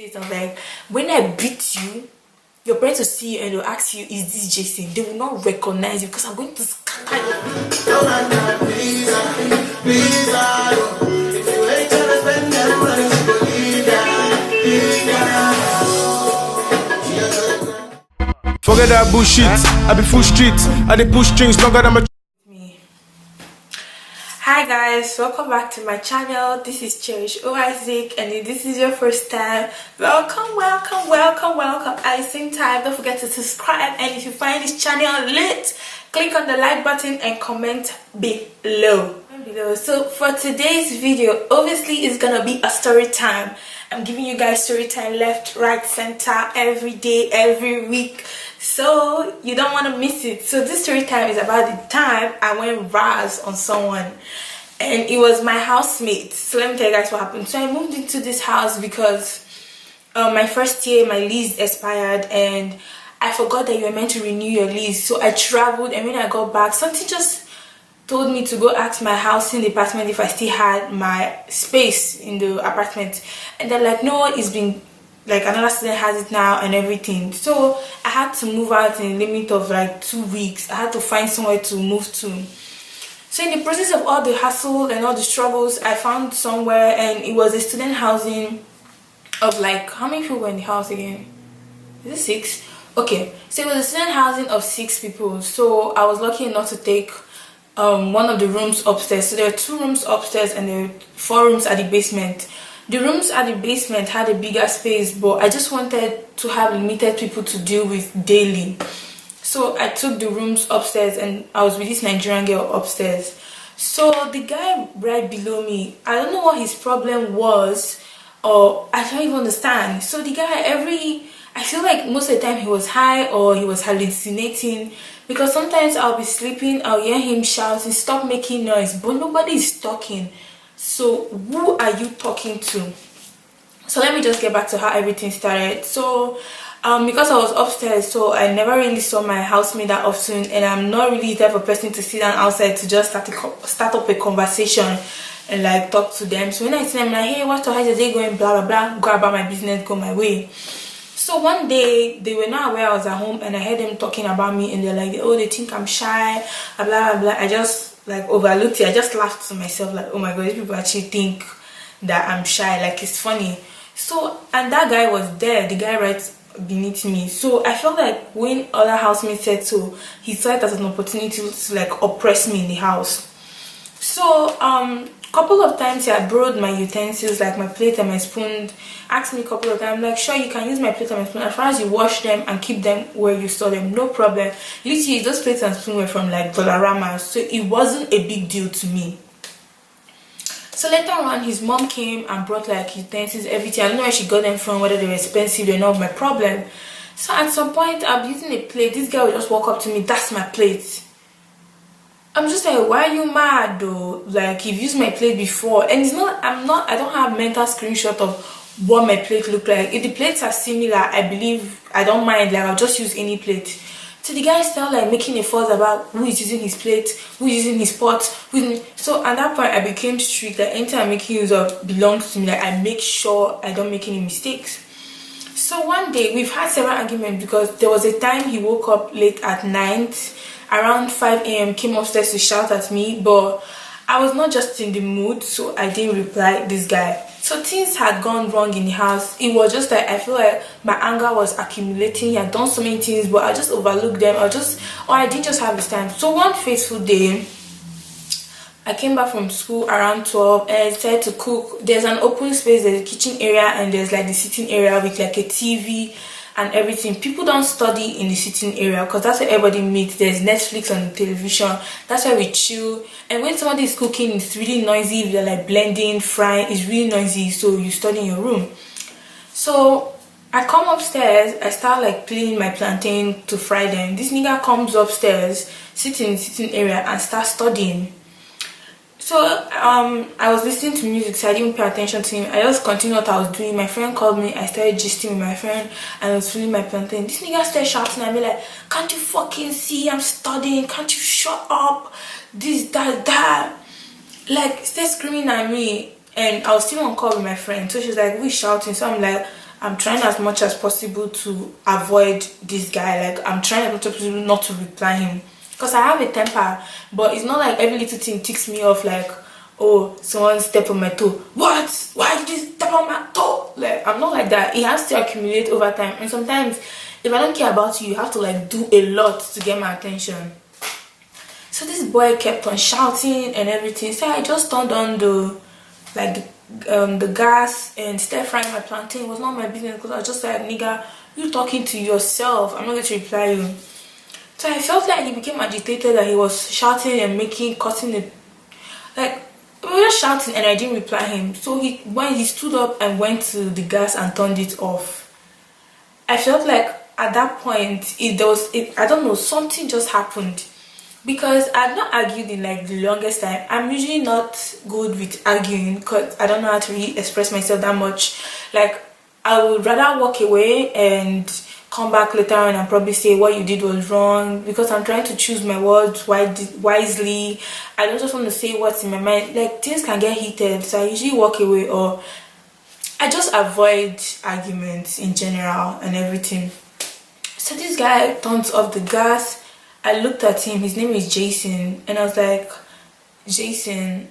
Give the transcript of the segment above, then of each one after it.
face. I'm like, when I beat you, your parents will see you and they'll ask you, is this Jason? They will not recognize you because I'm going to scatter you. Forget that bullshit. I be full street. I dey push strings longer than my. Hi guys, welcome back to my channel. This is Cherish Isaac, and if this is your first time, welcome. At the same time, don't forget to subscribe, and if you find this channel lit, click on the like button and comment below. So for today's video, obviously it's gonna be a story time. I'm giving you guys story time left, right, center, every day, every week, so you don't want to miss it. So this story time is about the time I went Raz on someone, and it was my housemate. So let me tell you guys what happened. So I moved into this house because my first year my lease expired, and I forgot that you were meant to renew your lease. So I traveled, and when I got back, something just told me to go ask my housing department if I still had my space in the apartment, and they're like, no, it's been like another student has it now and everything. So I had to move out in a limit of like 2 weeks. I had to find somewhere to move to. So in the process of all the hassle and all the struggles, I found somewhere, and it was a student housing of like, how many people were in the house again? Is it 6? Okay, so it was a student housing of 6 people. So I was lucky enough to take one of the rooms upstairs. So there were 2 rooms upstairs and there were 4 rooms at the basement. The rooms at the basement had a bigger space, but I just wanted to have limited people to deal with daily. So I took the rooms upstairs, and I was with this Nigerian girl upstairs. So the guy right below me, I don't know what his problem was, or I don't even understand. So the guy, I feel like most of the time he was high or he was hallucinating, because sometimes I'll be sleeping, I'll hear him shouting, stop making noise, but nobody is talking. So who are you talking to? So let me just get back to how everything started. So because I was upstairs, so I never really saw my housemate that often, and I'm not really the type of person to sit down outside to just start up a conversation and like talk to them. So when I see them, I'm like, hey, what's up, how's your day going, blah blah blah, go about my business, go my way. So one day they were not aware I was at home, and I heard them talking about me, and they're like, oh, they think I'm shy, blah blah blah. I just like overlooked it. I just laughed to myself like, oh my god, these people actually think that I'm shy, like it's funny. So, and that guy was there, the guy right beneath me. So I felt like when other housemates said so, he saw it as an opportunity to like oppress me in the house. So couple of times he had borrowed my utensils, like my plate and my spoon. Asked me a couple of times, I'm like, sure, you can use my plate and my spoon as far as you wash them and keep them where you store them, no problem. Literally, those plates and spoon were from like Dollarama, so it wasn't a big deal to me. So later on, his mom came and brought like utensils, everything. I don't know where she got them from, whether they were expensive, they're not my problem. So at some point, I'm using a plate. This guy would just walk up to me, that's my plate. I'm just like, why are you mad though? Like, you've used my plate before, and it's not, I don't have mental screenshot of what my plate look like. If the plates are similar, I believe I don't mind, like I'll just use any plate. So the guy started like making a fuss about who is using his plate, who is using his pot, so at that point I became strict. Like anything I'm making use of belongs to me, like I make sure I don't make any mistakes. So one day we've had several arguments, because there was a time he woke up late at night, around 5 a.m, came upstairs to shout at me, but I was not just in the mood, so I didn't reply this guy. So things had gone wrong in the house. It was just like, I feel like my anger was accumulating. He had done so many things, but I just overlooked them, or I didn't just have this time. So one fateful day, I came back from school around 12, and I decided to cook. There's an open space, there's a kitchen area, and there's like the sitting area with like a TV and everything. People don't study in the sitting area because that's where everybody meets. There's Netflix on the television, that's where we chill. And when somebody is cooking, it's really noisy. They're like blending, frying, it's really noisy, so you study in your room. So I come upstairs, I start like peeling my plantain to fry them. This nigga comes upstairs, sits in the sitting area and starts studying. So I was listening to music, so I didn't pay attention to him. I just continued what I was doing. My friend called me, I started gisting with my friend, and I was feeling my plantain. This nigga started shouting at me like, can't you fucking see I'm studying? Can't you shut up? This, that. Like, started screaming at me, and I was still on call with my friend. So she was like, who is shouting? So I'm like, I'm trying as much as possible to avoid this guy. Like, I'm trying as much as possible not to reply him, because I have a temper, but it's not like every little thing ticks me off. Like, oh, someone step on my toe, what, why did you step on my toe? Like, I'm not like that. It has to accumulate over time, and sometimes if I don't care about you, you have to like do a lot to get my attention. So this boy kept on shouting and everything. So I just turned on the gas and started frying my plantain. It was not my business, because I was just like, nigga, you talking to yourself, I'm not going to reply you. So I felt like he became agitated, that he was shouting and cutting it. Like, we were just shouting and I didn't reply him. So when he stood up and went to the gas and turned it off, I felt like at that point I don't know, something just happened. Because I've not argued in like the longest time. I'm usually not good with arguing, because I don't know how to really express myself that much. Like, I would rather walk away and come back later on and probably say what you did was wrong, because I'm trying to choose my words wisely. I don't just want to say what's in my mind. Like, things can get heated, so I usually walk away, or I just avoid arguments in general and everything. So this guy turns off the gas. I looked at him, his name is Jason, and I was like, Jason,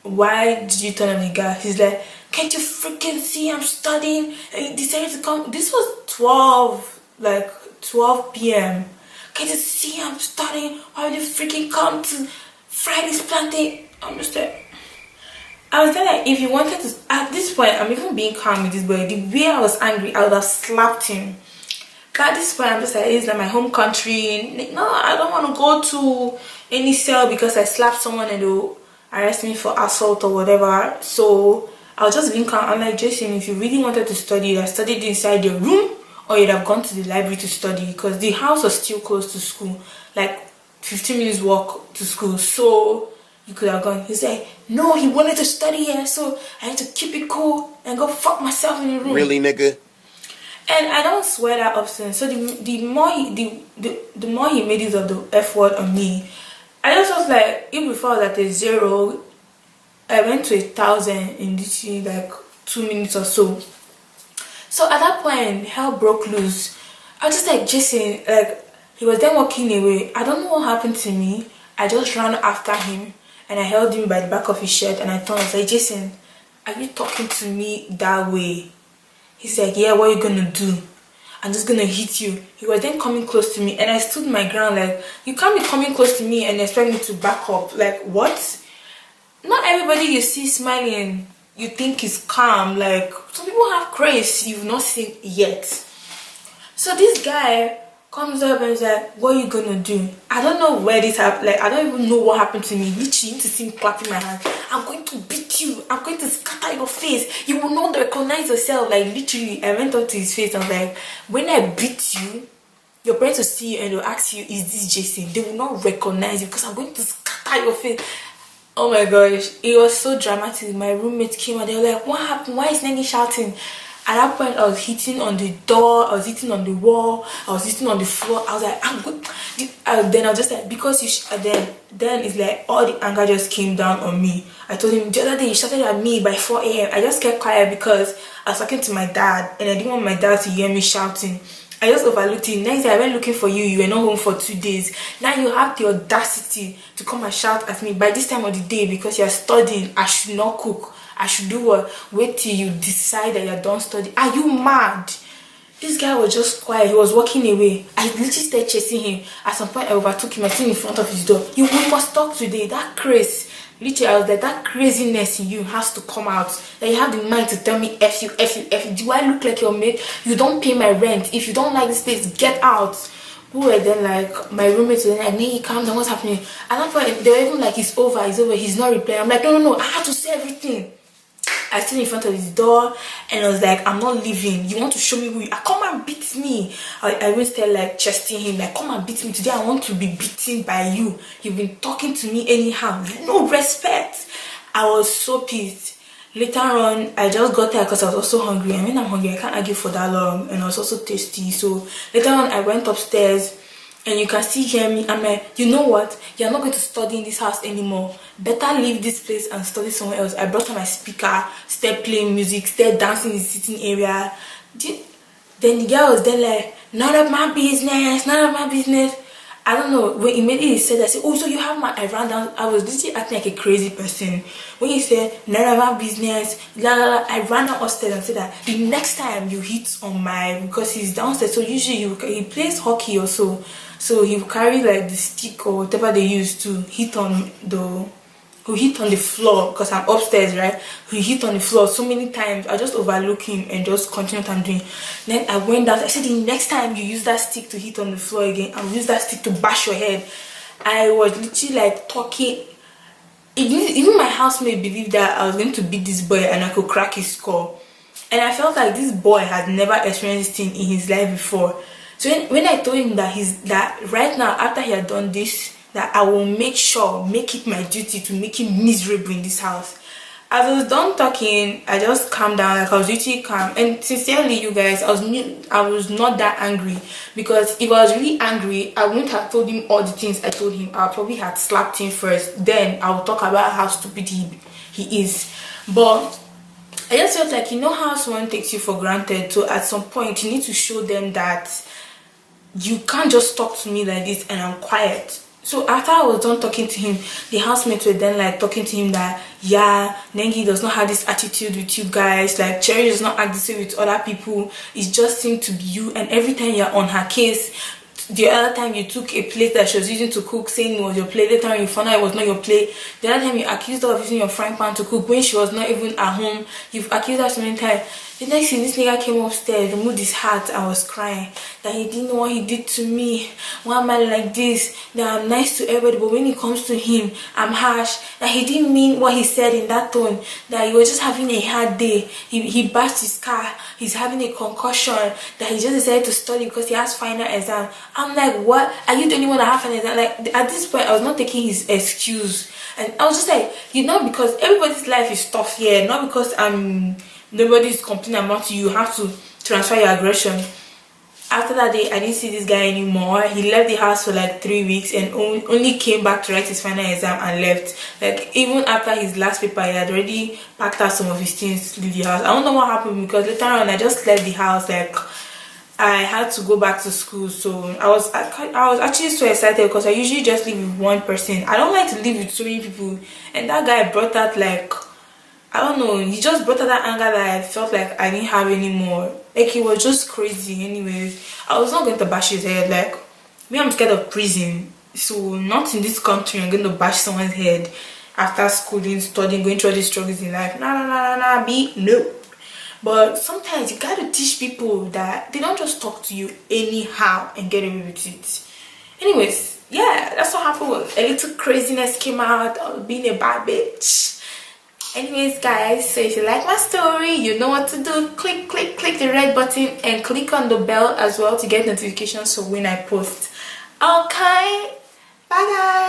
why did you turn on the gas? He's like, can't you freaking see I'm studying? And he decided to come. This was 12 p.m. Can't you see I'm studying? Why would you freaking come to fry this plantain? I'm just like, I was there like, if you wanted to, at this point, I'm even being calm with this boy. The way I was angry, I would have slapped him. But at this point, I'm just like, it's like my home country. No, I don't want to go to any cell because I slapped someone and they'll arrest me for assault or whatever. So I was just being calm. I'm like, Jason, if you really wanted to study, you'd have studied inside your room, or you'd have gone to the library to study, because the house was still close to school, like 15 minutes walk to school. So you could have gone. He's like, no, he wanted to study here, so I had to keep it cool and go fuck myself in the room. Really, nigga? And I don't swear that often. So the more he made use of the F word on me, I just was like, even before I was at a 0, I went to 1,000 in literally like 2 minutes or so. So at that point, hell broke loose. I was just like, Jason, like, he was then walking away. I don't know what happened to me. I just ran after him and I held him by the back of his shirt and I told him, I was like, Jason, are you talking to me that way? He's like, yeah, what are you gonna do? I'm just gonna hit you. He was then coming close to me and I stood my ground like, you can't be coming close to me and expect me to back up. Like, what? Not everybody you see smiling you think is calm. Like, some people have grace you've not seen yet. So this guy comes up and is like, what are you gonna do? I don't know where this happened. Like, I don't even know what happened to me. Literally, you need to see me clapping my hands. I'm going to beat you. I'm going to scatter your face. You will not recognize yourself. Like, literally, I went up to his face and was like, when I beat you, your parents will see you and they'll ask you, is this Jason? They will not recognize you because I'm going to scatter your face. Oh my gosh, it was so dramatic. My roommates came and they were like, what happened? Why is Nengi shouting? At that point, I was hitting on the door, I was hitting on the wall, I was hitting on the floor. I was like, I'm good. Then I was just like, because you then it's like all the anger just came down on me. I told him the other day you shouted at me by 4 a.m. I just kept quiet because I was talking to my dad and I didn't want my dad to hear me shouting. I just overlooked it. Next day I went looking for you. You were not home for 2 days. Now you have the audacity to come and shout at me by this time of the day because you're studying. I should not cook. I should do what? Wait till you decide that you're done studying. Are you mad? This guy was just quiet. He was walking away. I literally started chasing him. At some point I overtook him. I stood in front of his door. We must talk today. That craze. Literally, I was like, that craziness in you has to come out. That you have the mind to tell me F you, F you, F you. Do I look like your mate? You don't pay my rent. If you don't like this place, get out. Who were then like, my roommates were like, hey, calm down, what's happening? At that point, they were even like, it's over, he's not replying. I'm like, no, I have to say everything. I stood in front of his door and I was like, I'm not leaving. You want to show me who you are? Come and beat me. I even started like chesting him, like, come and beat me. Today I want to be beaten by you. You've been talking to me anyhow. No respect. I was so pissed. Later on, I just got there because I was also hungry. And when I'm hungry, I can't argue for that long. And I was also tasty. So later on, I went upstairs. And you can still hear me. I'm like, you know what? You're not going to study in this house anymore. Better leave this place and study somewhere else. I brought out my speaker, started playing music, started dancing in the sitting area. Then the girl was then like, none of my business, none of my business. I don't know, when immediately he said that, I said, oh, so you have my, I ran down, I was literally acting like a crazy person. When he said, none of my business, la la la, I ran down upstairs and said that, the next time you hit on my, because he's downstairs, so usually he plays hockey or so he will carry like the stick or whatever they use to hit on the, who hit on the floor, because I'm upstairs, right? He hit on the floor so many times. I just overlook him and just continue what I'm doing. Then I went down. I said, the next time you use that stick to hit on the floor again, I'll use that stick to bash your head. I was literally like talking. Even my housemate believed that I was going to beat this boy and I could crack his skull. And I felt like this boy had never experienced it in his life before. So when I told him that right now, after he had done this, that I will make it my duty to make him miserable in this house. As I was done talking, I just calmed down, like I was literally calm. And sincerely, you guys, I was not that angry, because if I was really angry, I wouldn't have told him all the things I told him. I probably had slapped him first, then I would talk about how stupid he is. But I just felt like, you know how someone takes you for granted, so at some point you need to show them that you can't just talk to me like this and I'm quiet. So after I was done talking to him, the housemates were then like talking to him that, yeah, Nengi does not have this attitude with you guys, like Cherry does not act the same with other people, it just seems to be you, and every time you're on her case. The other time you took a plate that she was using to cook, saying it was your plate. Later time you found out it was not your plate. The other time you accused her of using your frying pan to cook when she was not even at home. You've accused her so many times. The next thing, this nigga came upstairs, removed his hat, and was crying that he didn't know what he did to me. Why am I like this? That I'm nice to everybody, but when it comes to him, I'm harsh. That he didn't mean what he said in that tone. That he was just having a hard day. He bashed his car. He's having a concussion. That he just decided to study because he has final exam. I'm like, what? Are you the only one that have an exam? Like, at this point, I was not taking his excuse. And I was just like, you know, because everybody's life is tough here. Not because nobody's complaining about you have to transfer your aggression. After that day, I didn't see this guy anymore. He left the house for like 3 weeks and only came back to write his final exam and left. Like, even after his last paper, he had already packed out some of his things to leave the house. I don't know what happened, because later on I just left the house. Like, I had to go back to school, so I was actually so excited, because I usually just live with one person. I don't like to live with so many people, and that guy brought that, like, I don't know, he just brought out that anger that I felt like I didn't have anymore. Like, he was just crazy. Anyways, I was not going to bash his head. Like, me, I'm scared of prison, so not in this country I'm going to bash someone's head after schooling, studying, going through all these struggles in life. Nah, no. But sometimes you gotta teach people that they don't just talk to you anyhow and get away with it. Anyways, yeah, that's what happened. A little craziness came out of being a bad bitch. Anyways, guys, so if you like my story, you know what to do. Click the red button and click on the bell as well to get notifications for when I post. Okay, bye guys.